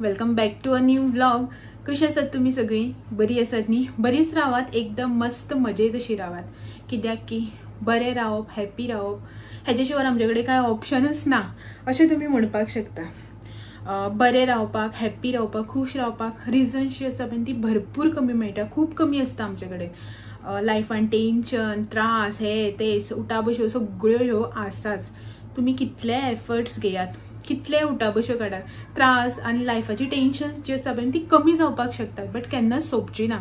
Welcome back to a new vlog. कशी आसात तुम्ही सगळी? बरी आसात न्ही? बरीच रावात, एकदम मस्त मजेत अशी रावात, कित्याक की बरे रावप, हॅपी रावप हेच्या शिवाय आमच्याकडे काय ऑप्शनच ना अशें तुम्ही म्हणपाक शकता। बरे रावपाक, हॅपी रावपाक, खुश रावपाक रिजन्स जी आसा ती भरपूर कमी मेळटा, खूप कमी आसता आमचे कडेन। लायफान टेन्शन, त्रास, हे ते उठाबश्यो सगळ्यो ह्यो आसाच। तुम्ही कितले एफर्ट्स घेयात, कितले उठाबश्यो काडात, त्रास आनी लायफाची टेन्शन्स जी आसा ती कमी जावपाक शकतात, बट केन्नाच सोंपची ना।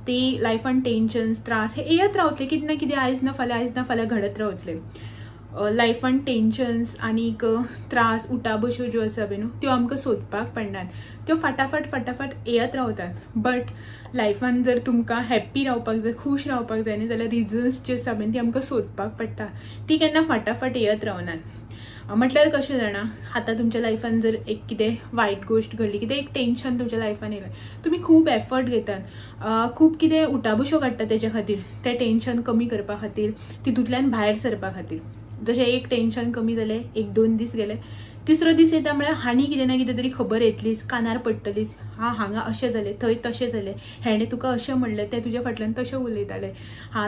ती लायफान टेन्शन्स, त्रास हे येत रावतले, कितें ना कितें आयज ना फाल्यां घडत रावतले। लायफान टेन्शन्स आनीक त्रास, उठाबश्यो ज्यो आसा न्हू त्यो आमकां सोदपाक पडनात, त्यो फटाफट येत रावतात। बट लायफान जर तुमकां हॅप्पी रावपाक जाय, खूश रावपाक जाय न्ही, जाल्यार रिजन्स जी आसा ती आमकां सोदपाक पडटा, ती केन्ना फटाफट येत रावनात। म्हटल्यार कशें जाणा, आतां तुमच्या लायफान जर एक कितें वायट गोश्ट घडली, कितें एक टेन्शन तुमच्या लायफान येयलें, तुम्ही खूब एफर्ट घेतात, खूब कितें उठाबश्यो काडटा तेच्या खातीर, तें टेन्शन कमी करपा खातीर, तितूंतल्यान भायर सरपा खातीर। जशें एक टेन्शन कमी जालें, 1-2 दीस गेले, तिसरो दीस येता म्हळ्यार हांणी कितें ना कितें तरी खबर येतलीच, कानार पडटलीच, हांगा अशें जालें, थंय तशें जालें, हेणें तुका अशें म्हणलें, तें तुज्या फाटल्यान तशें उलयतालें,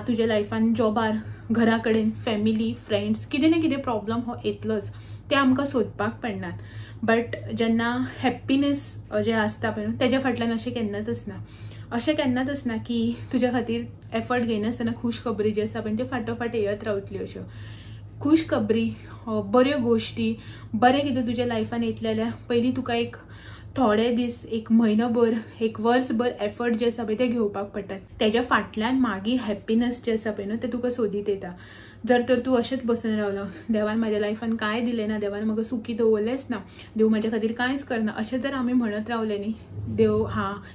तुज्या लायफान जॉबार, घरा कडेन, फॅमिली, फ्रेंड्स, कितें ना कितें प्रॉब्लम हो येतलोच, ते आमकां सोदपाक पडनात। बट जेन्ना हॅप्पीनेस जें आसता पळय तेज्या फाटल्यान अशें केन्नाच आसना। अशें केन्नाच आसना की तुज्या खातीर एफर्ट घेयनासतना खूश खबरी जी आसा पळय त्यो फाटोफाट येयत रावतल्यो अश्यो। खूश खबरी, बऱ्यो गोश्टी, बरें कितें तुज्या लायफान येतलें जाल्यार पयलीं तुका एक थोडे दीस, एक म्हयनोभर, एक वर्सभर एफर्ट जे आसा पळय ते घेवपाक पडटात, तेज्या फाटल्यान मागीर हॅप्पीनेस जे आसा पळय ते तुका सोदीत येता। जर तर तूं अशेंच बसून रावलो, देवान म्हाज्या लायफान कांय दिलें ना, देवान म्हाका सुखी दवरलेंच ना, देव म्हाज्या खातीर कांयच करना, अशें जर आमी म्हणत रावले न्ही, देव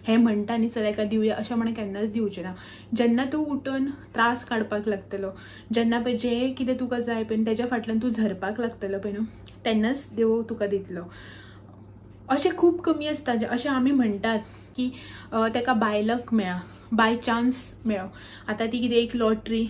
हें म्हणटा न्ही चल एका दिवया अशें म्हणून केन्नाच दिवचें ना। जेन्ना तूं उठून त्रास काडपाक लागतलो, जेन्ना पळय जें कितें तुका जाय पळय तेज्या फाटल्यान तूं झरपाक लागतलो पळय न्हू, तेन्नाच देव तुका दितलो। अशें खूब कमी आसता, अशें आमी म्हणटात की तेका बाय लक मेळ्ळा, बाय चान्स मेळ्ळो। आतां ती कितें एक लॉटरी,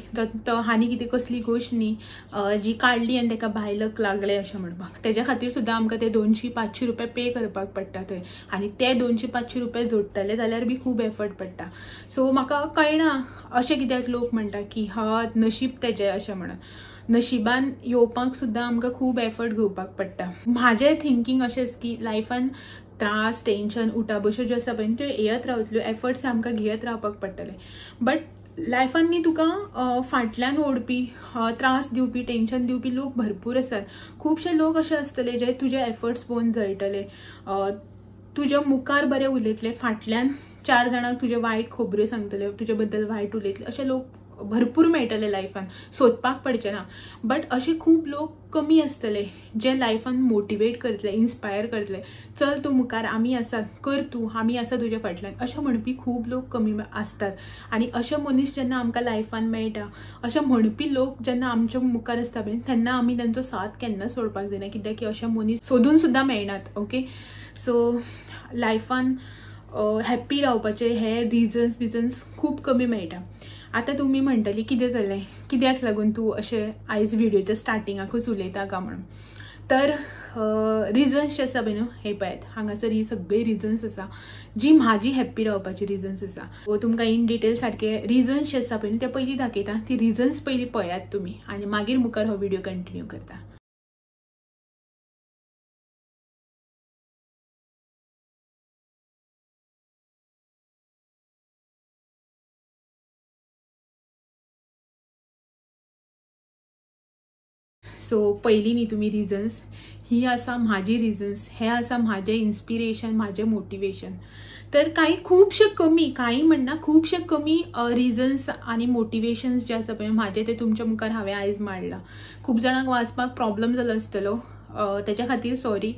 हांणी कितें कसली गोश्ट न्ही जी काडली आनी तेका बाय लक लागलें अशें म्हणपाक, तेज्या खातीर सुद्दां आमकां ते 200-500 रुपया पे करपाक पडटा थंय, आनी ते 200-500 रुपया जोडटले जाल्यार बी खूब एफर्ट पडटा। सो म्हाका कळना अशें कित्याक लोक म्हणटा की नशीब तेजें अशें म्हणून, नशिबान येवपाक सुद्दां आमकां खूब एफर्ट घेवपाक पडटा। म्हाजें थिंकींग अशेंच की लायफान त्रास, टेन्शन, उठाबश्यो ज्यो आसा पळय त्यो येयत रावतल्यो, एफर्ट्स आमकां घेयत रावपाक पडटले। बट लायफान न्ही तुका फाटल्यान ओडपी, त्रास दिवपी, टेन्शन दिवपी लोक भरपूर आसात। खुबशे लोक अशे आसतले जे तुजे एफर्ट्स पळोवन जळटले, तुज्या मुखार बरें उलयतले, फाटल्यान 4 जाणांक तुजे वायट खबऱ्यो सांगतले, तुजे बद्दल वायट उलयतले, अशे लोक भरपूर मेळटले लायफान, सोदपाक पडचे ना। बट अशे खूब लोक कमी आसतले जे लायफान मोटिवेट करतले, इन्स्पायर करतले, चल तूं मुखार, आमी आसात, कर तूं, आमी आसा तुज्या फाटल्यान, अशें म्हणपी खूब लोक कमी आसतात। आनी अशे मनीस जेन्ना आमकां लायफान मेळटा, अशे म्हणपी लोक जेन्ना आमच्या मुखार आसता पळय तेन्ना आमी तांचो साथ केन्ना सोडपाक जायना, कित्याक की अशे मनीस सोदून सुद्दां मेळनात। ओके, सो लायफान हॅप्पी रावपाचे हे रिजन्स खूब कमी मेळटा। आतां तुमी म्हणटली कितें जालें, कित्याक लागून तूं अशें आयज व्हिडिओच्या स्टार्टिंगाकूच उलयता काय म्हणून, तर रिजन्स जे आसा पळय न्हू हे पळयात, हांगासर ही सगळी रिजन्स आसा जी म्हाजी हॅप्पी रावपाची रिजन्स आसा। तुमकां इन डिटेल सारके रिजन्स जे आसा पळय ते पयलीं दाखयता, ती रिजन्स पयलीं पळयात तुमी, आनी मागीर मुखार हो व्हिडिओ कंटिन्यू करता। सो पयलीं न्ही तुमी रिजन्स, ही आसा म्हाजी रिजन्स, हे आसा म्हाजें इन्स्पिरेशन, म्हाजें मोटिवेशन। तर काही खूबशे कमी, काही म्हणना खूबशे कमी रिजन्स आनी मोटिवेशन्स जे आसा पळय म्हाजे ते तुमच्या मुखार हांवें आयज मांडला। खूब जाणांक वाचपाक प्रॉब्लम जालो आसतलो, तेच्या खातीर सॉरी।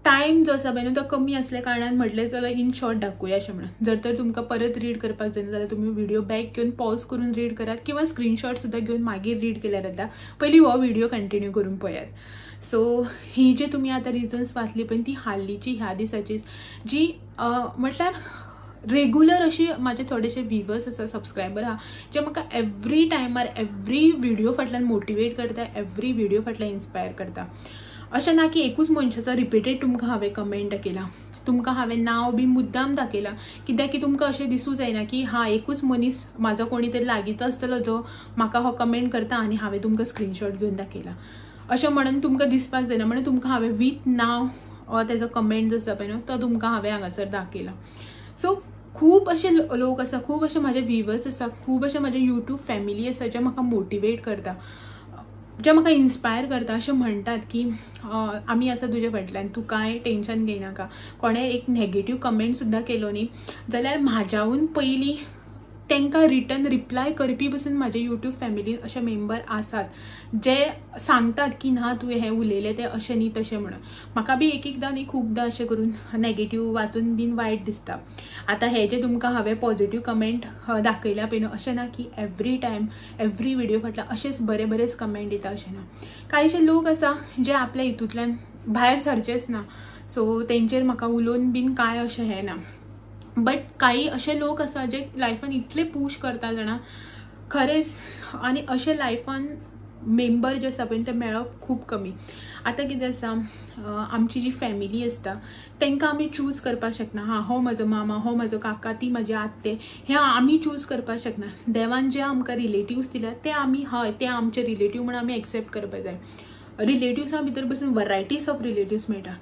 टायम जो आसा पळय तो कमी आसल्या कारणान म्हटलें चलो इन शॉर्ट दाखोवया अशें म्हणून। जर तर तुमकां परत रीड करपाक जाय जाल्यार तुमी व्हिडिओ बॅक घेवन पॉज करून रीड करात, किंवा स्क्रीनशॉट सुद्दां घेवन मागीर रीड केल्यार जाता, पयलीं हो व्हिडिओ कंटिन्यू करून पळयात। सो ही जी तुमी आतां रिजन्स वाचली पळय ती हाल्लीची, ह्या दिसाची, जी म्हटल्यार रेगुलर अशी म्हाजे थोडेशे व्हिवर्स आसा, सबस्क्रायबर आहा, जे म्हाका एवरी टायमार एवरी व्हिडिओ फाटल्यान मोटिवेट करता, एवरी व्हिडिओ फाटल्यान इन्स्पायर करता। अशें ना की एकूच मनशाचो रिपिटेड तुमकां हांवें कमेंट केला, तुमकां हांवें नांव बी मुद्दाम दाखयलां कित्याक की तुमकां अशें दिसूं जायना की हा एकूच मनीस म्हाजो कोणी तरी लागींचो आसतलो जो म्हाका हो कमेंट करता आनी हांवें तुमकां स्क्रीनशॉट घेवन दाखयला अशें म्हणून तुमकां दिसपाक जायना म्हणून तुमकां हांवें विथ नांव तेजो कमेंट जो आसा पळय न्हू तो तुमकां हांवें हांगासर दाखयला. सो खूब अशे लोक आसा, खूब अशे म्हाजे व्हिवर्स आसा, खूब अशे म्हाजे यूट्यूब फॅमिली आसा जे म्हाका मोटिवेट करता, जे म्हाका इन्स्पायर करता. अशें म्हणटात की आमी आसा तुजे फाटल्यान, तूं कांय टेन्शन घेयनाका. कोणें एक नेगेटीव कमेंट सुद्दां केलो न्ही जाल्यार म्हाज्याहून पयलीं तांकां रिटर्न रिप्लाय करपी पसून म्हाजे यूट्यूब फॅमिलीन अशे मेंबर आसात जे सांगतात की ना तुवें हें उलयलें तें अशें न्ही तशें म्हणून. म्हाका बी एक एकदां न्ही खुबदां अशें करून नेगेटीव वाचून बीन वायट दिसता. आतां हे जे तुमकां हांवें पॉझिटीव कमेंट दाखयल्या पळय न्हू अशें ना की एवरी टायम एवरी व्हिडिओ फाटल्यान अशेंच बरेच कमेंट येता अशें ना. कांयशे लोक आसा जे आपल्या हितूंतल्यान भायर सरचेच ना, सो तेंचेर म्हाका उलोवन बीन कांय अशें हें ना. बट काही असे लोक आसा जे लायफान इतले पुश करता जाणा खरेंच, आनी अशे लायफान मेंबर जे आसा पळय ते मेळप खूब कमी. आतां कितें आसा, आमची जी फॅमिली आसता तांकां आमी चूज करपाक शकना. हो म्हजो मामा, हो म्हजो काका, ती म्हजी आत्ते, हें आमी चूज करपाक शकना. देवान जे आमकां रिलेटिव्स दिल्या ते आमी हय ते आमचे रिलेटिव्ह म्हणून आमी एक्सेप्ट करपाक जाय. रिलेटिव्सा भितर पसून वरायटीज ऑफ रिलेटिव्स मेळटा.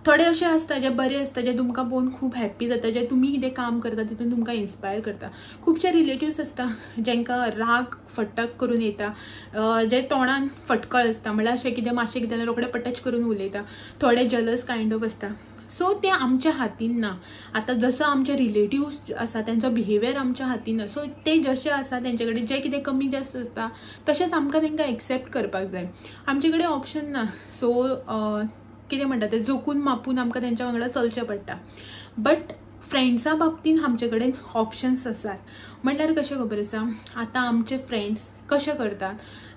थोडे असे आसता जे बरे आसता, जे तुमकां पळोवन खूब हॅप्पी जाता, जे तुमी कितें काम करता तितून तुमकां इन्स्पायर करता. खुबशे रिलेटिव्स आसता जेंकां राग फटक करून येता, जे तोंडान फटकळ आसता, म्हळ्यार अशें कितें मातशें कितें रोखडे पटच करून उलयता. थोडे जलस कायंड ऑफ आसता. सो ते आमच्या हातीन ना. आतां जसो आमचे रिलेटिव्स आसा तेंचो बिहेवियर आमच्या हातीन ना. सो ते जशे आसा तेंचे कडेन जे कितें कमी जास्त आसता तशेंच आमकां तेंकां एक्सेप्ट करपाक जाय. आमचे कडेन ऑप्शन ना. सो कितें म्हणटा तें जोखून मापून आमकां तेंच्या वांगडा चलचें पडटा. बट फ्रेंड्सा बाबतीन आमचे कडेन ऑप्शन्स आसात. म्हणल्यार कशें खबर आसा, आतां आमचे फ्रेंड्स कशें करतात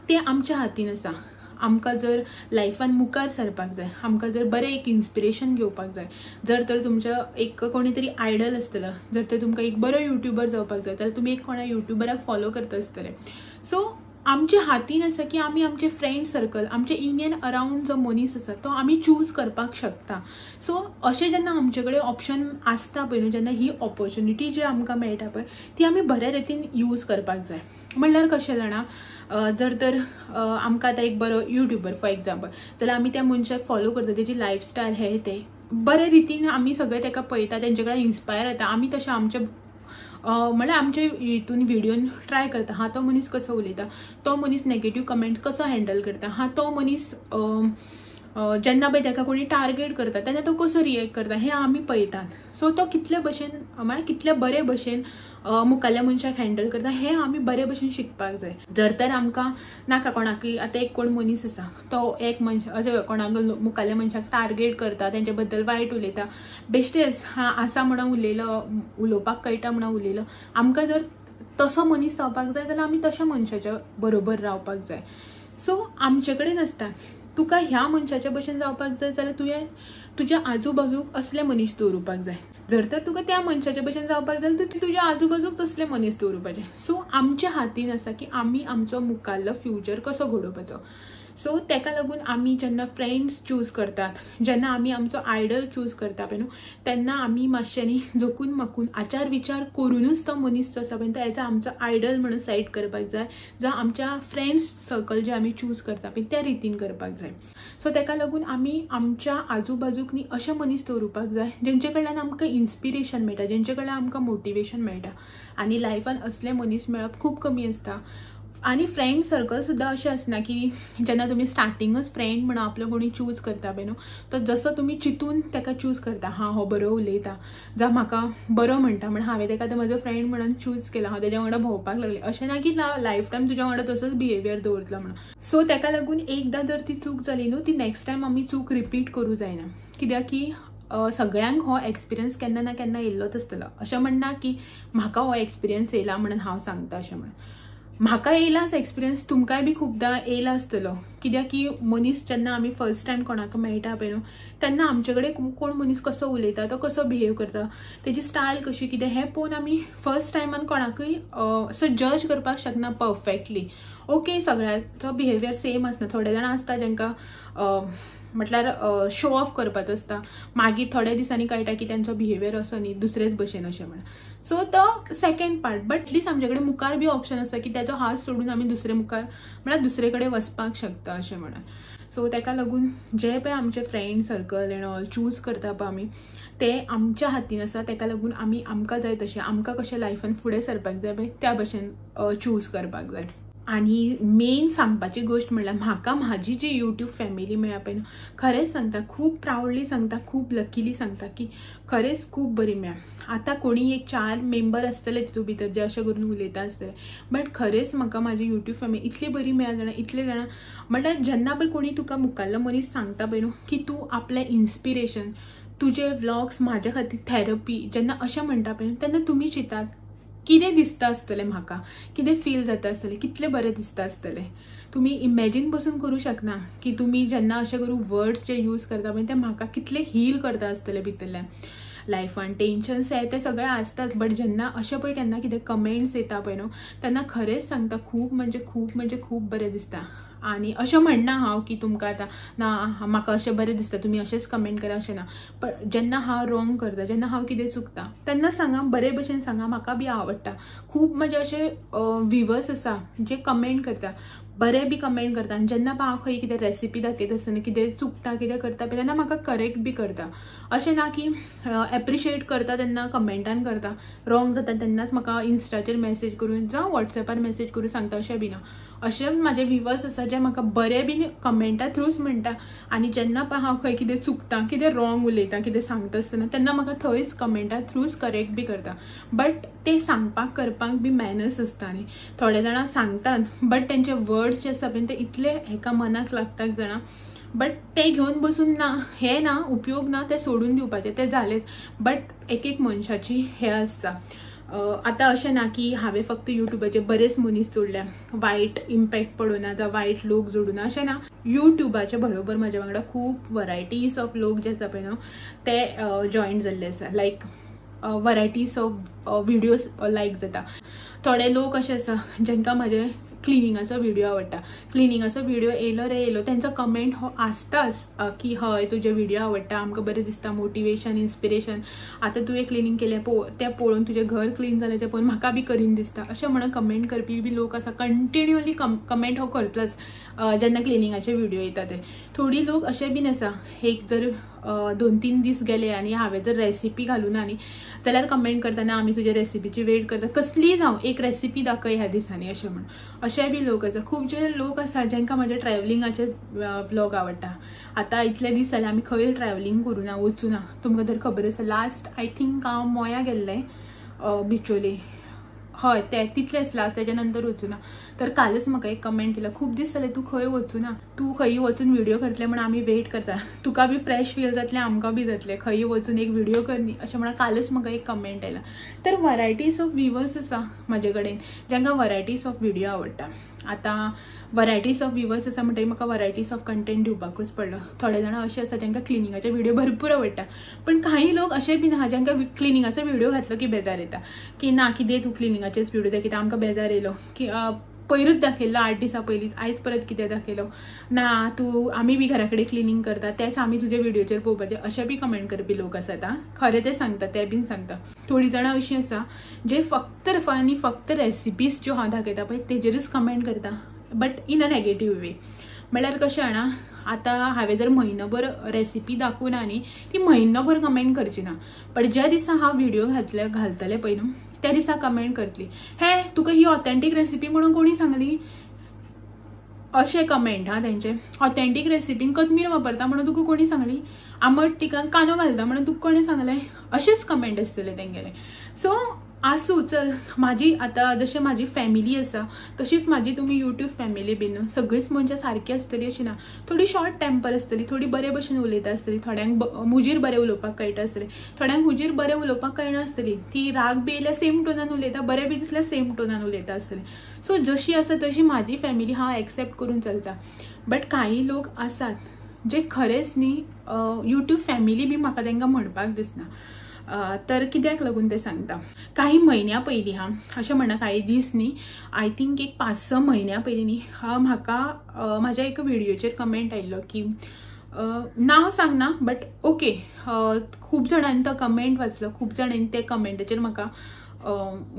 ते आमच्या हातीन आसा. आमकां जर लायफान मुखार सरपाक जाय, आमकां जर बरें एक इन्स्पिरेशन घेवपाक जाय, जर तर तुमच्या एक कोणी तरी आयडल आसतलो, जर तर तुमकां एक बरो युट्यूबर जावपाक जाय जाल्यार तुमी एक कोणा युट्यूबराक फॉलो करता आसतले. सो आमच्या हातीन आसा की आमी आमचे फ्रेंड सर्कल, आमचे इन एंड अराउंड जो मनीस आसा तो आमी चूज करपाक शकता. सो अशें जेन्ना आमचे कडेन ऑप्शन आसता पळय न्हू, जेन्ना ही ऑपॉर्च्युनिटी जी आमकां मेळटा पळय ती आमी बऱ्या रितीन यूज करपाक जाय. म्हणल्यार कशें जाणा, जर तर आमकां आतां एक बरो युट्यूबर फॉर एग्जाम्पल जाल्यार आमी त्या मनशाक फॉलो करता, तेजी लायफस्टायल हे ते बरे रितीन आमी सगळे ताका पळयता, तेंचे कडेन इन्स्पायर जाता. आमी तशें आमचे म्हळ्यार आमचे हितून व्हिडिओन ट्राय करता, हा तो मनीस कसो उलयता, तो मनीस नेगेटीव कमेंट कसो हँडल करता, हा तो मनीस जेन्ना पळय ताका कोणी टार्गेट करता तेन्ना तो कसो रिएक्ट करता हें आमी पळयतात. सो तो कितले भशेन म्हळ्यार कितले बरे भशेन मुखाल्ल्या मनशाक हँडल करता हें आमी बरे भशेन शिकपाक जाय. जर तर आमकां नाका कोणाकय, आतां एक कोण मनीस आसा तो एक मनश अशें कोणाक मुखाल्ल्या मनशाक टार्गेट करता, तेंचे बद्दल वायट उलयता, बेश्टेच आसा म्हणून उलोवपाक कळटा म्हणून उलयलो. आमकां जर तसो मनीस जावपाक जाय जाल्यार आमी तशा मनशाच्या बरोबर रावपाक जाय. सो आमचे कडेन आसता, तुका ह्या मनशाच्या भशेन जावपाक जाय जाल्यार तुवें तुज्या आजूबाजूक असले मनीस दवरुपाक जाय. जर तर तुका त्या मनशाच्या भशेन जावपाक जाय तर तुज्या आजूबाजूक तसले मनीस दवरुपाचे. सो आमच्या हातीन आसा की आमी आमचो मुखाल्लो फ्युचर कसो घडोवपाचो. सो तेका लागून आमी जेन्ना फ्रेंड्स चूज करतात, जेन्ना आमी आमचो आयडल चूज करता पळय न्हू, तेन्ना आमी मातशें न्ही जोखून माकून आचार विचार करूनच तो मनीस जो आसा पळय तो एज आमचो आयडल म्हणून सेट करपाक जाय, जो आमच्या फ्रेंड्स सर्कल जे आमी चूज करता पळय त्या रितीन करपाक जाय. सो तेका लागून आमी आमच्या आजूबाजूक न्ही अशे मनीस दवरुपाक जाय जेंचे कडल्यान आमकां इन्स्पिरेशन मेळटा, जेंचे कडल्यान आमकां मोटिवेशन मेळटा. आनी लायफान असले मनीस मेळप खूब कमी आसता. आनी फ्रेंड सर्कल सुद्दां अशें आसना की जेन्ना तुमी स्टार्टिंगच फ्रेंड म्हणून आपलो कोणी चूज करता पळय न्हू, तो जसो तुमी चिंतून ताका चूज करता, हो बरो उलयता, जावं म्हाका बरो म्हणटा म्हणून हांवें ताका आतां म्हजो फ्रेंड म्हणून चूज केला, हांव तेज्या वांगडा भोंवपाक लागलें. अशें ना की लायफ टायम तुज्या वांगडा तसोच बिहेवियर दवरतलो म्हणून. सो ताका लागून एकदां जर ती चूक जाली न्हू, ती नेक्स्ट टायम आमी चूक रिपीट करूं जायना. कित्याक की सगळ्यांक हो एक्सपिरियन्स केन्ना ना केन्ना येयल्लोच आसतलो. अशें म्हणना की म्हाका हो एक्सपिरियन्स येयला म्हणून हांव सांगता अशें म्हणून. म्हाका येयलाच एक्सपिरियन्स, तुमकांय बी खुबदां येयला आसतलो, कित्याक की मनीस जेन्ना आमी फर्स्ट टायम कोणाक मेळटा पळय न्हू तेन्ना आमचे कडेन कोण मनीस कसो उलयता तो कसो बिहेव करता तेजी स्टायल कशी कितें हें पळोवन आमी फर्स्ट टायमान कोणाकूय असो जज करपाक शकना परफेक्टली. ओके सगळ्यांचो बिहेवियर सेम आसना, थोडे जाण आसता जांकां म्हटल्यार शो ऑफ करपाचो आसता, मागीर थोड्या दिसांनी कळटा की त्यांचो बिहेवियर असो न्ही दुसरेच भशेन अशें म्हणून. सो तो सेकंड पार्ट. बट एटलीस्ट आमचे कडेन मुखार बी ऑप्शन आसता की त्याचो हात सोडून आमी दुसरे मुखार म्हळ्यार दुसरे कडेन वचपाक शकता अशें म्हणून. सो ताका लागून जे पळय आमचे friend circle end all choose करता पळय आमी ते आमच्या हातीन आसा. ताका लागून आमी आमकां जाय तशें आमकां कशें लायफान फुडें सरपाक जाय पळय त्या भशेन चूज करपाक जाय. आणि मेन सांगपाची गोष्ट म्हणल्यार म्हाका म्हाजी जी यूट्यूब फॅमिली मेळ्ळा पळय न्हू खरेंच सांगता, खूब प्राउडली सांगता, खूब लकीली सांगता की खरेंच खूब बरी मेळ्ळा. आतां कोणी एक 4 मेंबर आसतले तितून भितर जे अशें करून उलयता आसतले, बट खरेंच म्हाका म्हाजी यूट्यूब फॅमिली इतली बरी मेळ्ळा जाणा, इतले जाणां म्हटल्यार जेन्ना पळय कोणी तुका मुखारलो मनीस सांगता पळय न्हू की तूं आपलें इन्स्पिरेशन, तुजे व्लॉग्स म्हाज्या खातीर थेरपी जेन्ना अशें म्हणटा पळय तेन्ना तुमी चिंतात कितें दिसता आसतलें म्हाका, कितें फील जाता आसतलें, कितलें बरें दिसता आसतलें. तुमी इमॅजीन बसून करूं शकना की तुमी जेन्ना अशें करून वर्ड्स जे यूज करता पळय ते म्हाका कितले हील करता आसतले भितरल्यान. लायफान टेन्शन्स हे ते सगळे आसताच, बट जेन्ना अशें पळय केन्ना कितें कमेंट्स येता पळय न्हू तेन्ना खरेंच सांगता खूब म्हणजे खूब बरें दिसता. आणि अशें म्हणना हांव की तुमकां आतां ना म्हाका अशें बरें दिसता तुमी अशेंच कमेंट करा अशें ना, पण जेन्ना हांव रॉंग करता, जेन्ना हांव कितें चुकता तेन्ना सांगा, बरे भशेन सांगा, म्हाका बी आवडटा. खूब म्हजे अशे व्ह्युअर्स आसा जे कमेंट करता, बरे बी कमेंट करता, आनी जेन्ना हांव खंय कितें रेसिपी दाखयता आसतना कितें चुकता कितें करता पळय तेन्ना म्हाका करेक्ट बी करता. अशें ना की एप्रिशिएट करता तेन्ना कमेंटान करता, रॉंग जाता तेन्नाच म्हाका इन्स्टाचेर मेसेज करून जावं वॉट्सॅपार मेसेज करून सांगता अशें बी ना. अशे म्हाजे व्ह्युअर्स आसा जे म्हाका बरे बी कमेंटा थ्रूच म्हणटा, आनी जेन्ना पळय हांव खंय कितें चुकता, कितें रॉंग उलयता, कितें सांगता आसतना तेन्ना म्हाका थंयच कमेंटा थ्रूच करेक्ट बी करता. बट ते सांगपाक करपाक बी मॅनर्स आसता न्ही. थोडे जाणां सांगतात बट तेंचे वर्ड्स जे आसा पळय ते इतले हेका मनाक लागतात जाणा, बट ते घेवन बसून ना हे ना उपयोग ना, ते सोडून दिवपाचे, ते जालेच. बट एक मनशाची हे आसता. आतां अशें ना की हांवें फक्त युट्यूबाचे बरेच मनीस जोडल्या, वायट इम्पॅक्ट पडूना जावं वायट लोक जोडूना अशें ना. युट्यूबाचे बरोबर म्हाज्या वांगडा खूब वरायटीज ऑफ लोक जे आसा पळय न्हू ते जॉयन जाल्ले आसा. लायक वरायटीज ऑफ व्हिडिओज लायक जाता. थोडे लोक अशे आसा जांकां म्हाजे क्लिनिंगाचो व्हिडिओ आवडटा, क्लिनिंगाचो व्हिडिओ येयलो रे येयलो, तेंचो कमेंट हो आसताच की हय तुजे व्हिडिओ आवडटा, आमकां बरें दिसता, मोटिवेशन, इन्स्पिरेशन, आतां तुवें क्लिनींग केलें तें पळोवन तुजें घर क्लीन जालें तें पळोवन म्हाका बी करीन दिसता अशें म्हणून कमेंट करपी बी लोक आसा. कंटिन्युअली कमेंट हो करताच जेन्ना क्लिनिंगाचे व्हिडिओ येता ते. थोडी लोक अशे बीन आसा, एक जर 2-3 दीस गेले आनी हांवें जर रेसिपी घालूना न्ही जाल्यार कमेंट करतना आमी तुजे रेसिपीची वेट करता, कसली जावं एक रेसिपी दाखय ह्या दिसांनी अशें म्हणून. अशे बी लोक आसा. खूब जे लोक आसा जांकां म्हाजे ट्रॅव्हलिंगाचे व्लॉग आवडटा. आतां इतले दीस जाले आमी खंय ट्रॅव्हलिंग करूना, वचूना. तुमकां तर खबर आसा लास्ट आय थिंक हांव मोया गेल्लें बिचोले, हय ते तितलेच लास्ट, तेच्या नंतर वचूना. तर कालच म्हाका एक कमेंट केला, खूब दीस जाले तूं खंय वचूना, तूं खंय वचून व्हिडिओ करतले म्हणून आमी वेट करता, तुका बी फ्रेश फील जातलें आमकां बी जातलें, खंय वचून एक व्हिडिओ कर न्ही अशें म्हणून कालच म्हाका एक कमेंट आयला. तर वरायटीज ऑफ व्ह्युअर्स आसा म्हाजे कडेन जांकां वरायटीज ऑफ व्हिडिओ आवडटा. आतां वरायटीज ऑफ व्ह्युअर्स आसा म्हणटकीर म्हाका वरायटीज ऑफ कंटेंट दिवपाकूच पडलो. थोडे जाणां अशे आसा जांकां क्लिनिंगाचे व्हिडिओ भरपूर आवडटा, पण काही लोक अशे बीन आहा जांकां क्लिनिंगाचो व्हिडिओ घातलो की बेजार येता की ना कितें तूं क्लिनिंगाचेच व्हिडिओ दाखयता, आमकां बेजार येयलो की पयरूच दाखयल्लो 8 दिसा पयलींच, आयज परत कितें दाखयलो ना, तूं आमी बी घरा कडेन क्लिनींग करता तेच आमी तुजे व्हिडिओचेर पळोवपाचे अशे बी कमेंट करपी लोक आसात. खरें तें सांगता ते बीन सांगता. थोडी जाणां अशीं आसा जे फक्त रेसिपीज ज्यो हांव दाखयता पळय तेजेरूच कमेंट करता, बट इन अ नेगेटीव वे. म्हळ्यार कशें जाणा, आतां हांवें जर म्हयनोभर रेसिपी दाखोवना न्ही ती म्हयनोभर कमेंट करची ना, पण ज्या दिसा हांव व्हिडिओ घालतलें पळय न्हू त्या दिसा कमेंट करतली, हे तुका ही ऑथेंटीक रेसिपी म्हणून कोणी सांगली, अशे कमेंट हा तेंचे. ऑथेंटीक रेसिपीन कोथमीर वापरता म्हणून तुका कोणी सांगली, आंबट तिकान कांदो घालता म्हणून तुका कोणी सांगलें, अशेच कमेंट आसतले तेंगेले. सो आसूं चल माझी आता जशें माझी फॅमिली आसा तशीच माझी तुम्ही यूट्यूब फॅमिली बीन सगळीच म्हणजे सारकी आसतली अशी ना. थोडी शॉर्ट टेम्पर आसतली, थोडी बरे भशेन उलयता आसतली, थोड्यांक मुजीर बरें उलोवपाक कळटा आसतलें, थोड्यांक हुजीर बरें उलोवपाक कळनासतली. ती राग बी येयल्यार सेम टोनान उलयता, बरें बी दिसल्यार सेम टोनान उलयता आसतलें. सो जशी आसा तशी माझी फॅमिली हांव एक्सेप्ट करून चलता. बट काही लोक आसात जे खरेंच न्ही यूट्यूब फॅमिली बी म्हाका तांकां म्हणपाक दिसना. तर कित्याक लागून ते सांगता. काही महिन्या पयलीं अशें म्हणा काही दीस न्ही, आय थिंक एक 5-6 महिन्या पयलीं न्ही म्हाका म्हाज्या एक व्हिडिओचेर कमेंट आयिल्लो की नांव सांगना बट ओके खूब जाणांनी तो कमेंट वाचलो, खूब जाणांनी ते कमेंटाचेर म्हाका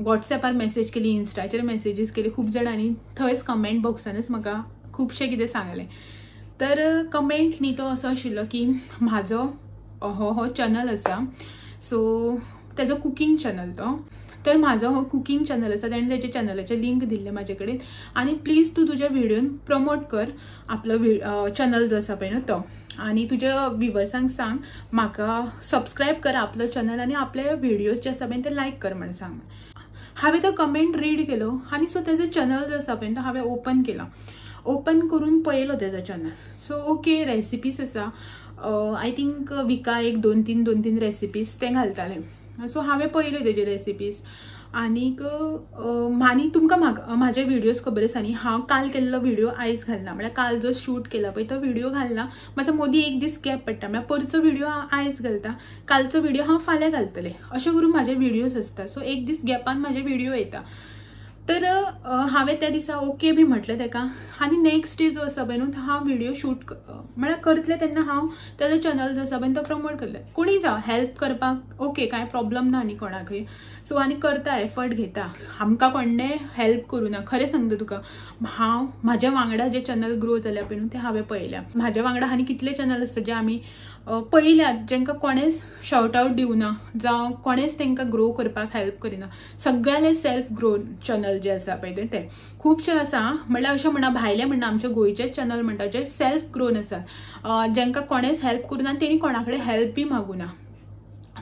वॉट्सॅपार मेसेज केली, इन्स्टाचेर मेसेजीस केली, खूब जाणांनी थंयच कमेंट बॉक्सानच म्हाका खुबशें कितें सांगलें. तर कमेंट न्ही तो असो आशिल्लो की म्हाजो हो चॅनल आसा, सो तेजो कुकिंग चॅनल तो, तर म्हाजो हो कुकिंग चॅनल आसा, ताणें तेजे चॅनलाचें लिंक दिल्लें म्हाजे कडेन आनी प्लीज तूं तुज्या व्हिडिओन प्रमोट कर आपलो चॅनल जो आसा पळय न्हू तो, आनी तुज्या व्हिवर्सांक सांग म्हाका सबस्क्रायब कर आपलो चॅनल आनी आपले व्हिडिओज जे आसा पळय ते लायक कर म्हणून सांग. हांवें तो कमेंट रीड केलो आनी सो तेजो चॅनल जो आसा पळय तो हांवें ओपन केलो. ओपन करून पळयलो तेजो चॅनल. सो ओके रेसिपीज आसा, आय थिंक विका एक 2-3 रेसिपीज ते घालताले. सो हांवें पळयल्यो तेजे रेसिपीज आनीक आनी तुमकां म्हाजे व्हिडिओज खबर आसा न्ही, हांव काल केल्लो व्हिडिओ आयज घालना, म्हळ्यार काल जो शूट केला पळय तो व्हिडिओ घालना, म्हाजो मदीं एक दीस गॅप पडटा, म्हळ्यार परचो व्हिडिओ हांव आयज घालता, कालचो व्हिडिओ हांव फाल्यां घालतलें, अशें करून म्हाजे व्हिडिओज आसता. सो एक दीस गॅपान म्हाजे व्हिडिओ येता. तर हांवें त्या दिसा ओके बी म्हटलें ताका आनी नेक्स्ट डे जो आसा पळय न्हू हांव व्हिडिओ शूट म्हळ्यार करतलें तेन्ना हांव तेजो चॅनल जो आसा पळय तो प्रमोट करतलें. कोणी जावं हेल्प करपाक ओके कांय प्रॉब्लम ना न्ही कोणाकय. सो आनी करता, एफर्ट घेता, आमकां कोणें हेल्प करूं ना. खरें सांगता तुका, हांव म्हाज्या वांगडा जे चॅनल ग्रो जाल्या पळय न्हू ते हांवें पळयल्या. म्हाज्या वांगडा आनी कितले चॅनल आसता जे आमी पळयल्यात, जेंकां कोणेंच शाउट आवट दिवना जावं कोणेंच तांकां ग्रो करपाक हेल्प करिना. सगळ्याले सेल्फ ग्रो चॅनल जे आसा पळय ते खुबशे आसा, म्हळ्यार अशें म्हणा भायले म्हणना, आमचे गोंयचे चॅनल म्हणटा जे सेल्फ ग्रोन आसा, जेंकां कोणेंच हेल्प करूना आनी तेणी कोणा कडेन हेल्प बी मागुना.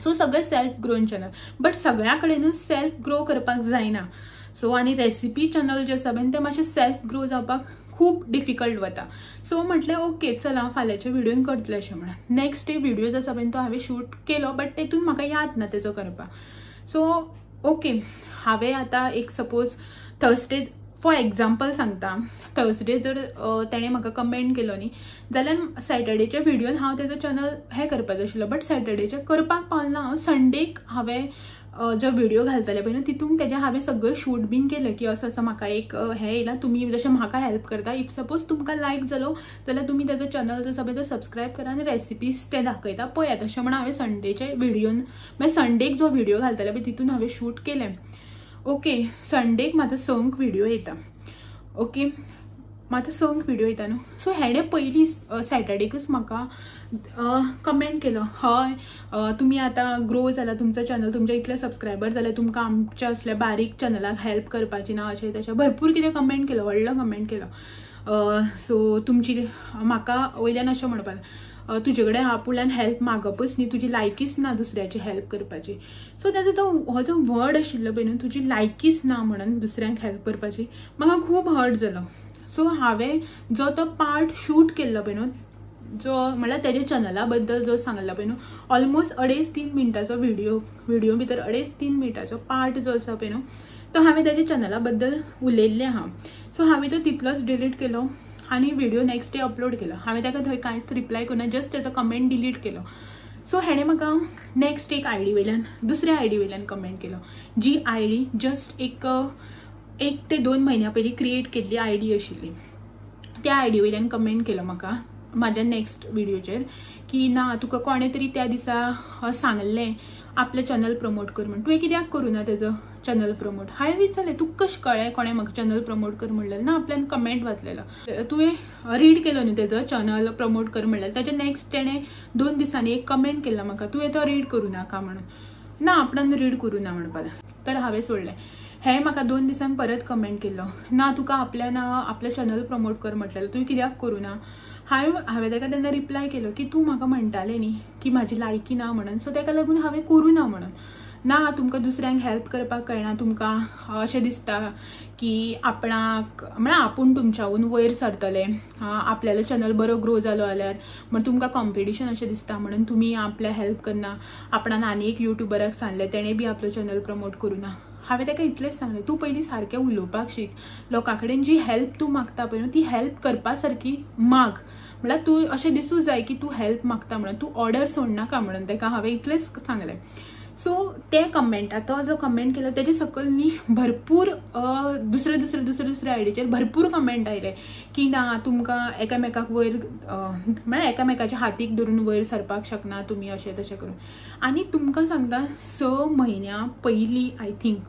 सो सगळे सेल्फ ग्रोन चॅनल, बट सगळ्या कडेनूच सेल्फ ग्रो करपाक जायना. सो आनी रेसिपी चॅनल जे आसा पळय ते मातशें सेल्फ ग्रो जावपाक खूब डिफिकल्ट वता. सो म्हटलें ओके चल हांव फाल्यांच्या व्हिडिओन करतलें अशें म्हणून. नेक्स्ट डे व्हिडिओ जो आसा पळय तो हांवें शूट केलो, बट तेतून म्हाका याद ना तेजो करपाक. सो ओके हांवें आतां एक सपोज थर्सडे फॉर एग्जाम्पल सांगता, थर्सडे जर तेणें म्हाका कमेंट केलो न्ही जाल्यार सॅटर्डेच्या व्हिडिओन हांव तेजो चॅनल हें करपाचो आशिल्लो, बट सॅटर्डेचे करपाक पावना हांव. संडेक हांवें जो व्हिडिओ घालतले पळय न्हू तितून तेजें हांवें सगळें शूट बीन केलें की असो असो म्हाका एक हें येयला, तुमी जशें म्हाका हेल्प करता, इफ सपोज तुमकां लायक जालो जाल्यार तुमी तेजो चॅनल जो आसा पळय तो सबस्क्रायब करा आनी रेसिपीज ते दाखयता पळयात अशें म्हणून हांवें संडेचे व्हिडिओन मागीर संडेक जो व्हिडिओ घालतले पळय तितून हांवें शूट केलें. ओके संडेक म्हाजो 5 व्हिडिओ येता. ओके म्हाजो 5 व्हिडिओ येता न्हू. सो हेणें पयलीं सॅटर्डेकूच म्हाका कमेंट केलो, हय तुमी आतां ग्रो जाला तुमचो चॅनल, तुमचे इतले सबस्क्रायबर जाले, तुमकां आमच्या असल्या बारीक चॅनलाक हेल्प करपाची ना अशें तशें भरपूर कितें कमेंट केलो, व्हडलो कमेंट केलो. सो तुमची म्हाका वयल्यान अशें म्हणपाक तुजे कडेन आपुल्यान हेल्प मागपूच न्ही, तुजी लायकीच ना दुसऱ्याची हेल्प करपाची. सो तेजो तो हो जो वर्ड आशिल्लो पळय न्हू तुजी लायकीच ना म्हणून दुसऱ्यांक हेल्प करपाची, म्हाका खूब हर्ट जालो. सो हांवें जो तो पार्ट शूट केल्लो पळय न्हू जो म्हळ्यार तेज्या चॅनला बद्दल जो सांगला पळय न्हू ऑलमोस्ट 2.5-3 मिनटाचो व्हिडिओ भितर 2.5-3 मिनटाचो पार्ट जो आसा पळय न्हू तो हांवें तेज्या चॅनला बद्दल उलयल्लें आहा. सो हांवें तो तितलोच डिलीट केलो आनी व्हिडिओ नेक्स्ट डे अपलोड केलो. हांवें ताका थंय कांयच रिप्लाय करुना, जस्ट तेजो कमेंट डिलीट केलो. सो हेणें म्हाका नेक्स्ट एक आयडी वयल्यान दुसऱ्या आयडी वयल्यान कमेंट केलो, जी आयडी जस्ट 1 ते 2 म्हयन्या पयलीं क्रिएट केल्ली आयडी आशिल्ली. त्या आयडी वयल्यान कमेंट केलो म्हाका म्हाज्या नेक्स्ट व्हिडिओचेर की ना तुका कोणें तरी त्या दिसा सांगलें आपलें चॅनल प्रमोट कर म्हणून, तुवें कित्याक करुना तेजो चॅनल प्रमोट. हांवें विचारलें तुका कशें कळ्ळें कोणें म्हाका चॅनल प्रमोट कर म्हणलें ना, आपल्यान कमेंट वाचलेलो. तुवें रीड केलो न्ही तेजो चॅनल प्रमोट कर म्हणलें, ताच्या नेक्स्ट तेणें 2 दिसांनी एक कमेंट केला म्हाका तुवें तो रीड करूं नाका म्हणून, ना आपणान रीड करूं ना म्हणपाक. तर हांवें सोडलें. हे म्हाका 2 दिसान परत कमेंट केलो, ना तुका आपलें चॅनल प्रमोट कर म्हटलेलें तुवें कित्याक करूं ना. हांवें ताका तेन्ना रिप्लाय केलो की तूं म्हाका म्हणटालें न्ही की म्हाजी लायकी ना म्हणून, सो ताका लागून हांवें करूं ना म्हणून. ना तुमकां दुसऱ्यांक हेल्प करपाक कळना, तुमकां अशें दिसता की आपणाक म्हणल्यार आपूण तुमच्याहून वयर सरतले, आपल्यालो चॅनल बरो ग्रो जालो जाल्यार म्हण तुमकां कॉम्पिटिशन अशें दिसता म्हणून तुमी आपल्या हेल्प करना. आपणान आनी एक युट्यूबराक सांगलें, तेणें बी आपलो चॅनल प्रमोट करूना. हांवें ताका इतलेंच सांगलें, तूं पयलीं सारकें उलोवपाक शीक, लोकां कडेन जी हेल्प तूं मागता पळय ती हेल्प करपा सारकी माग. म्हळ्यार तूं अशें दिसूं जाय की तूं हेल्प मागता म्हणून, तूं ऑर्डर सोडनाका म्हणून ताका हांवें इतलेंच सांगलें. सो ते कमेंटा, तो जो कमेंट केलो तेजे सकयल न्ही भरपूर दुसरे आयडीचेर भरपूर कमेंट आयले की ना तुमकां एकामेकाक वयर म्हळ्यार एकामेकाच्या हातीक धरून वयर सरपाक शकना तुमी अशें तशें करून. आनी तुमकां सांगता 6 म्हयन्या पयलीं आय थिंक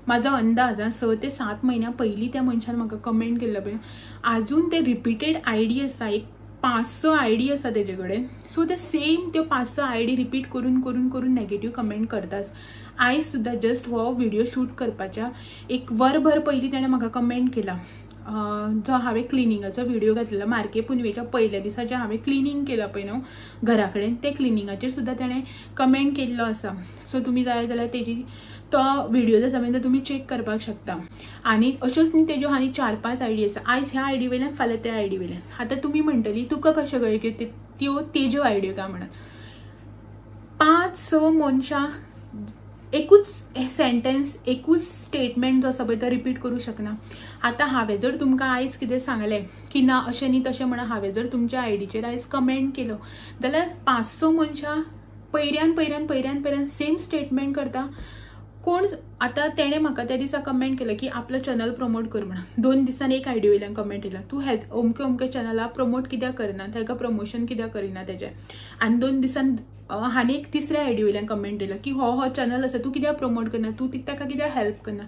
म्हाजो अंदाज 6 ते 7 म्हयन्या पयलीं त्या मनशान म्हाका कमेंट केल्लो पळय, आजून ते रिपीटेड आयडी आसा, एक 5-6 आयडी आसा तेजे कडेन. सो ते सेम त्यो 5-6 आयडी रिपीट करून करून करून नेगेटिव्ह कमेंट करताच. आयज सुद्दां जस्ट हो व्हिडिओ शूट करपाच्या एक वरभर पयलीं ताणें म्हाका कमेंट केला, जो हांवें क्लिनिंगाचो व्हिडिओ घातलेलो मार्के पुनवेच्या पयल्या दिसा जे हांवें क्लिनींग केलां पळय न्हू घरा कडेन, ते क्लिनिंगाचेर सुद्दां ताणें कमेंट केल्लो आसा. सो तुमी जाय जाल्यार तेजी तो व्हिडिओ आसा पळय तो तुमी चेक करपाक शकता. आनी अश्योच न्ही तेज्यो आनी 4-5 आयडी आसा. आयज ह्या आयडी वयल्यान फाल्यां त्या आयडी वयल्यान. आतां तुमी म्हणटली तुका कशें कळ्ळें की त्यो तेज्यो आयड्यो काय म्हणून. 5-6 मनशां एकूच सेंटेन्स एकूच स्टेटमेंट जो आसा पळय तो रिपीट करूं शकना. आतां हांवें जर तुमकां आयज कितें सांगलें की ना अशें न्ही तशें म्हणून हांवें जर तुमच्या आयडीचेर आयज कमेंट केलो जाल्यार 5-6 मनशां पयऱ्यान सेम स्टेटमेंट करता. कोण आतां तेणें म्हाका त्या दिसा कमेंट केलं की आपलं चॅनल प्रमोट कर म्हणून. 2 दिसान एक आयडी वयल्यान कमेंट येयला, तूं हेज अमके चॅनला प्रमोट कित्याक करना, ताका प्रमोशन कित्याक करिना तेजें. आनी 2 दिसान हांणी एक 3ऱ्या आयडी वयल्यान कमेंट येयला की हो चॅनल आसा तूं कित्याक प्रमोट करना, तूं ताका कित्याक हेल्प करना.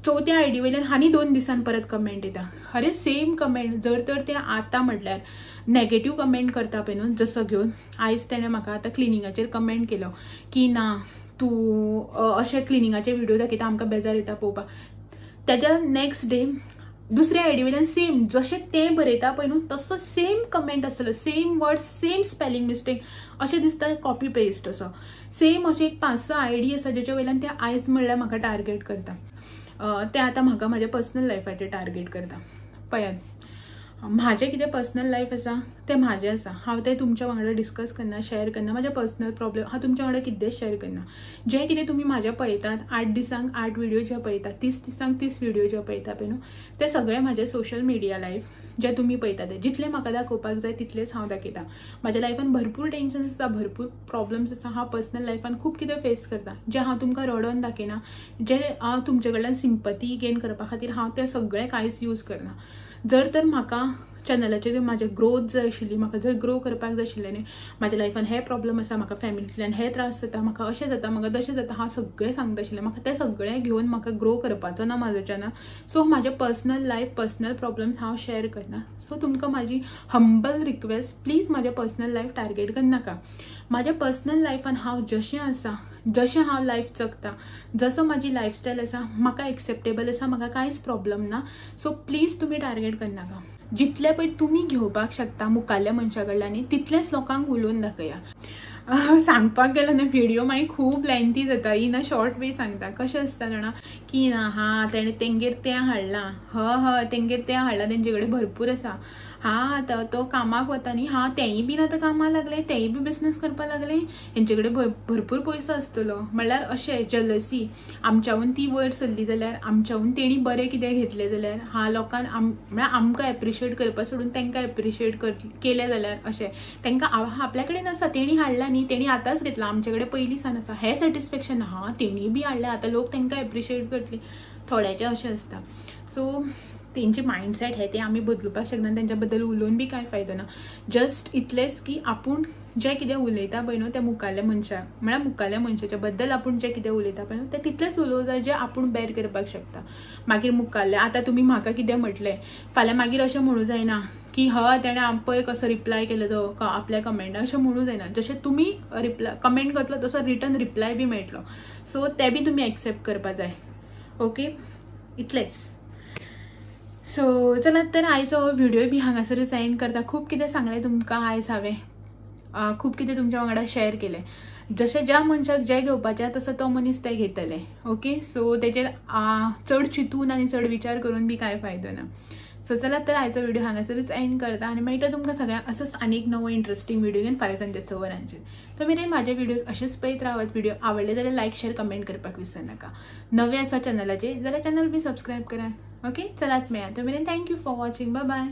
4थ्या आयडी वयल्यान आनी 2 दिसान परत कमेंट येता. अरे सेम कमेंट. जर तर ते आतां म्हटल्यार नेगेटिव्ह कमेंट करता पळय न्हू जसो घेवन, आयज तेणें म्हाका आतां क्लिनिंगाचेर कमेंट केलो की ना तूं अशें क्लिनिंगाचे व्हिडिओ दाखयता आमकां बेजार येता पळोवपाक. तेज्या नेक्स्ट डे दुसऱ्या आयडी वयल्यान सेम जशें तें बरयता पळय न्हू तसो सेम कमेंट आसतलो, same word same spelling mistake, अशें दिसता कॉपी पेस्ट असो. सेम अशें एक 5-6 आयडी आसा जेच्या वयल्यान ते आयज म्हणल्यार म्हाका टार्गेट करता. ते आतां म्हाका म्हाज्या पर्सनल लायफाचेर टार्गेट करता. पळयात म्हाजें कितें पर्सनल लायफ आसा तें म्हाजें आसा, हांव तें तुमच्या वांगडा डिस्कस करना, शेअर करना. म्हाजे पर्सनल प्रॉब्लेम हांव तुमच्या वांगडा कितेंच शेअर करना. जें कितें तुमी म्हाजें पळयतात 8 दिसांक 8 व्हिडिओ जे पळयतात, 30 दिसांक 30 व्हिडिओ जे पळयता पळय न्हू ते सगळें म्हाजें सोशल मिडिया लायफ जे तुमी पळयता ते. जितलें म्हाका दाखोवपाक जाय तितलेंच हांव दाखयता. म्हाज्या लायफान भरपूर टेन्शन आसा, भरपूर प्रॉब्लेम्स आसा. हांव पर्सनल लायफान खूब कितें फेस करता जें हांव तुमकां रडोन दाखयना, जें हांव तुमचे कडल्यान सिंपती गेन करपा खातीर हांव तें सगळें कांयच यूज करना. जर तर म्हाका चॅनलाचेर म्हाजे ग्रोथ जाय आशिल्ली, म्हाका जर ग्रो करपाक जाय आशिल्लें न्ही, म्हाज्या लायफान हे प्रॉब्लेम आसा, म्हाका फॅमिलींतल्यान हे त्रास जाता, म्हाका अशें जाता, म्हाका तशें जाता, हांव सगळें सांगता आशिल्लें. म्हाका तें सगळें घेवन म्हाका ग्रो करपाचो ना म्हाजो चॅनल. सो म्हाजें पर्सनल लायफ पर्सनल प्रॉब्लेम्स हांव शेअर करना. सो तुमकां म्हाजी हंबल रिक्वेस्ट, प्लीज म्हाजें पर्सनल लायफ टार्गेट करनाका. म्हाज्या पर्सनल लायफान हांव जशें आसा, जशें हांव लायफ जगता, जसो म्हाजी लायफस्टायल आसा म्हाका एक्सेप्टेबल आसा, म्हाका कांयच प्रॉब्लेम ना. सो प्लीज तुमी टार्गेट करनाका. जितले पळय तुमी घेवपाक शकता मुखाल्ल्या मनशा कडल्यान तितलेच लोकांक उलोवन दाखया. सांगपाक गेल्यार न्ही व्हिडिओ मागीर खूब लेंथी जाता, इन अ शॉर्ट वे सांगता. कशें आसता जाणा की ना हा तेणें तेंगेर तें हाडलां, हय तेंगेर तें हाडलां, तेंचे कडेन भरपूर आसा. आतां तो कामाक वता न्ही, तेंय बीन आतां कामाक लागले, तेंय बी बिजनेस करपाक लागले, हेंचे कडेन भरपूर पयसो आसतलो. म्हणल्यार अशें जलसी, आमच्याहून ती वयर सरली जाल्यार, आमच्याहून तेणी बरें कितें घेतलें जाल्यार लोकांक म्हळ्यार आमकां एप्रिशिएट करपा सोडून तेंकां एप्रिशिएट केलें जाल्यार अशें तेंकां आपल्या कडेन आसा, तेणी हाडला न्ही, तेणी आतांच घेतला, आमचे कडेन पयलींसान आसा, हें सॅटिस्फॅक्शन तेणी बी हाडलें, आतां लोक तेंकां एप्रिशिएट करतली. थोड्याचें अशें आसता. सो तेंचे मायंडसेट हे ते आमी बदलुपाक शकना, तेंच्या बद्दल उलोवन बी कांय फायदो ना. जस्ट इतलेंच की आपूण जें कितें उलयता पळय न्हू तें मुखाल्ल्या मनशाक म्हळ्यार मुखाल्ल्या मनशाच्या बद्दल आपूण जें कितें उलयता पळय न्हू तें तितलेंच उलोवं जाय जें आपूण बेर करपाक शकता. मागीर मुखाल्ल्या आतां तुमी म्हाका कितें म्हटलें फाल्यां मागीर अशें म्हणूं जायना की तेणें पळय कसो रिप्लाय केलो तो आपल्या कमेंटाक, अशें म्हणूं जायना. जशें तुमी रिप्लाय कमेंट करतलो तसो रिटर्न रिप्लाय बी मेळटलो. सो तें बी तुमी एक्सेप्ट करपाक जाय. ओके, इतलेंच. सो चलात तर आयचो व्हिडिओ बी हांगासरच एंड करता. खूब कितें सांगलें तुमकां आयज हांवें, खूब कितें तुमच्या वांगडा शेअर केलें. जशें ज्या मनशाक जें घेवपाचें तसो तो मनीस तें घेतले. ओके, सो तेजेर चड चिंतून आनी चड विचार करून बी कांय फायदो ना. सो चला तर आयचो व्हिडिओ हांगासरच एंड करता आनी मेळटा तुमकां सगळ्यांक असोच आनीक नवो इंटरेस्टिंग व्हिडिओ घेवन फाल्यां सांजे 6 वरांचेर. तो मेरेन म्हाजे व्हिडिओज अशेंच पळयत रावात. व्हिडिओ आवडले जाल्यार लायक शेअर कमेंट करपाक विसर नाका. नवे आसा चॅनलाचेर जाल्यार चॅनल बी सबस्क्रायब करात. ओके, चलात मेळया. तो मेरेन thank you for watching. Bye bye.